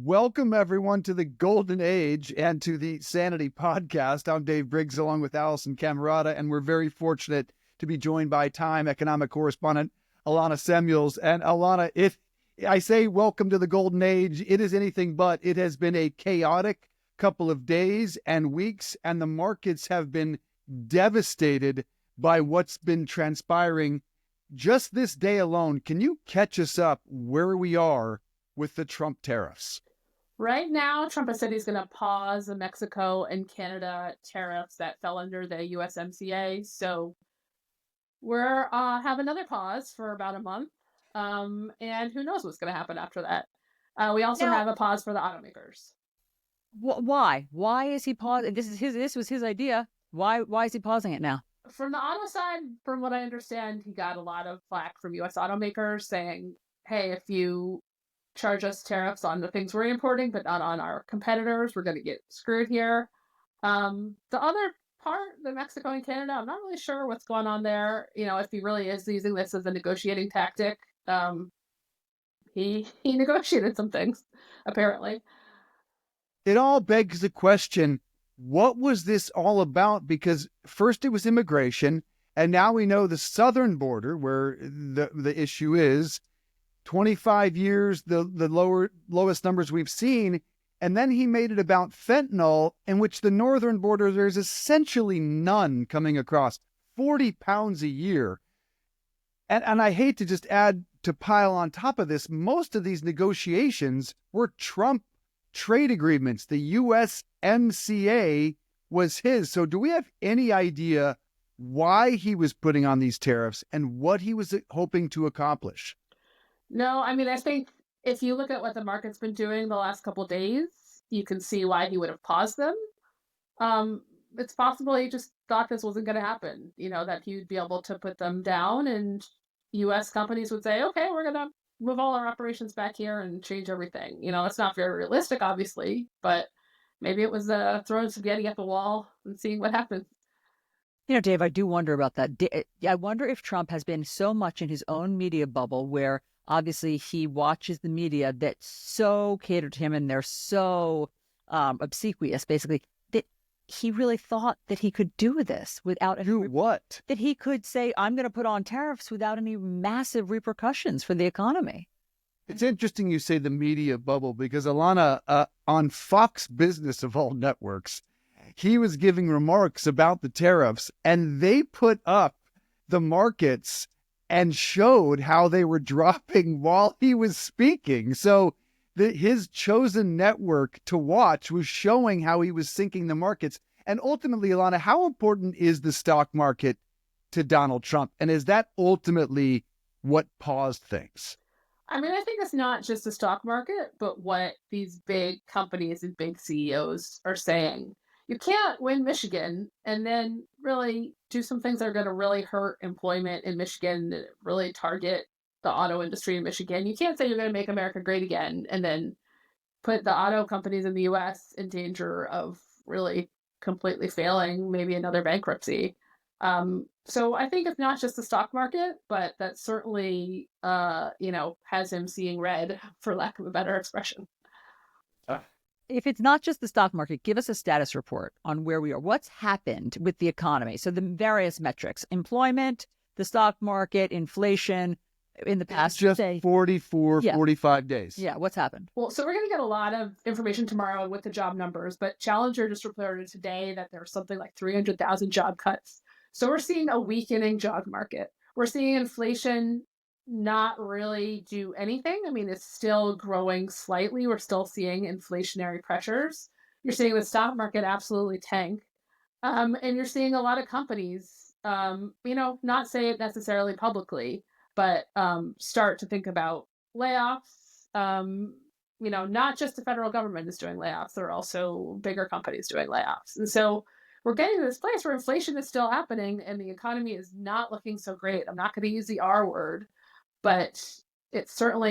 Welcome, everyone, to the Golden Age and to the Sanity podcast. I'm Dave Briggs, along with Allison Camerata, and we're very fortunate to be joined by Time economic correspondent Alana Samuels. And Alana, if I say welcome to the Golden Age, it is anything but. It has been a chaotic couple of days and weeks, and the markets have been devastated by what's been transpiring just this day alone. Can you catch us up where we are with the Trump tariffs? Right now, Trump has said he's going to pause the Mexico and Canada tariffs that fell under the USMCA. So we're have another pause for about a month, and who knows what's going to happen after that. We also Now, have a pause for the automakers. why? Why is he pausing? This was his idea. Why is he pausing it now? From the auto side, from what I understand, he got a lot of flack from U.S. automakers saying, "Hey, if you charge us tariffs on the things we're importing, but not on our competitors, we're going to get screwed here." The other part, the Mexico and Canada, I'm not really sure what's going on there. You know, if he really is using this as a negotiating tactic, he negotiated some things, apparently. It all begs the question, what was this all about? Because first it was immigration, and now we know the southern border, where the issue is, 25 years, the lowest numbers we've seen. And then he made it about fentanyl, in which the northern border, there's essentially none coming across, 40 pounds a year. And I hate to just add to pile on top of this, most of these negotiations were Trump trade agreements. The USMCA was his. So do we have any idea why he was putting on these tariffs and what he was hoping to accomplish? No, I mean, I think if you look at what the market's been doing the last couple of days, you can see why he would have paused them. It's possible he just thought this wasn't going to happen, you know, that he'd be able to put them down and U.S. companies would say, okay, we're going to move all our operations back here and change everything. You know, it's not very realistic, obviously, but maybe it was throwing spaghetti at the wall and seeing what happens. You know, Dave, I do wonder about that. I wonder if Trump has been so much in his own media bubble where obviously he watches the media that so cater to him and they're so obsequious, basically, that he really thought that he could do this without Do what? that he could say, I'm going to put on tariffs without any massive repercussions for the economy. It's interesting you say the media bubble, because Alana, on Fox Business of all networks, he was giving remarks about the tariffs, and they put up the markets and showed how they were dropping while he was speaking. So his chosen network to watch was showing how he was sinking the markets. And ultimately, Alana, how important is the stock market to Donald Trump? And is that ultimately what paused things? I mean, I think it's not just the stock market, but what these big companies and big CEOs are saying. You can't win Michigan and then really do some things that are going to really hurt employment in Michigan, that really target the auto industry in Michigan. You can't say you're going to make America great again and then put the auto companies in the US in danger of really completely failing, maybe another bankruptcy. So I think it's not just the stock market, but that certainly, has him seeing red, for lack of a better expression. If it's not just the stock market, give us a status report on where we are. What's happened with the economy? So the various metrics, employment, the stock market, inflation in the past, just 45 days. Yeah, what's happened? Well, so we're going to get a lot of information tomorrow with the job numbers, but Challenger just reported today that there's something like 300,000 job cuts. So we're seeing a weakening job market. We're seeing inflation not really do anything. I mean, it's still growing slightly. We're still seeing inflationary pressures. You're seeing the stock market absolutely tank. And you're seeing a lot of companies, not say it necessarily publicly, but start to think about layoffs. Not just the federal government is doing layoffs. There are also bigger companies doing layoffs. And so we're getting to this place where inflation is still happening and the economy is not looking so great. I'm not going to use the R word, but it's certainly